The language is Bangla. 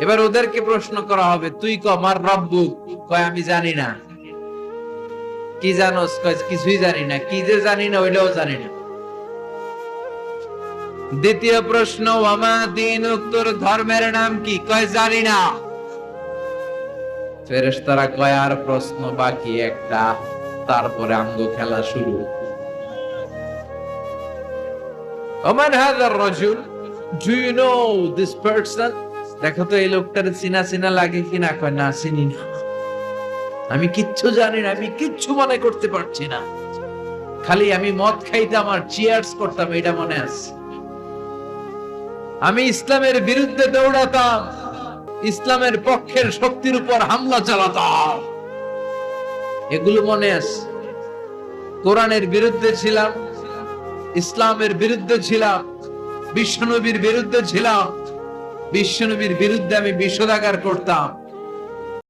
এবার ওদেরকে প্রশ্ন করা হবে, তুই ক আমার রব্বুক, কয় আমি জানি না। কি জানোস? কয় কিছুই জানি না। কি যে জানি না ওইটাও জানি না। দ্বিতীয় প্রশ্ন, ওয়ামা দীনুক, তোর ধর্মের নাম কি? কয় জানি না। ফেরেশতারা কয় আর প্রশ্ন বাকি একটা, তারপরে আঙ্গ খেলা শুরু। ওমান হাযার রাজুল, do you know this person? দেখো তো এই লোকটার চিনা চিনা লাগে কিনা। কয় না, চিনি না, আমি কিচ্ছু জানি না, আমি কিচ্ছু মনে করতে পারছি না, খালি আমি মদ খাইতাম আর চিয়ার্স করতাম, এটা মনে আছে। আমি ইসলামের বিরুদ্ধে দৌড়াতাম, ইসলামের পক্ষের শক্তির উপর হামলা চালাতাম, এগুলো মনে আছে। কোরআনের বিরুদ্ধে ছিলাম, ইসলামের বিরুদ্ধে ছিলাম, বিশ্বনবীর বিরুদ্ধে ছিলাম, বিশ্বনবীর বিরুদ্ধে আমি বিষোদাগার করতাম।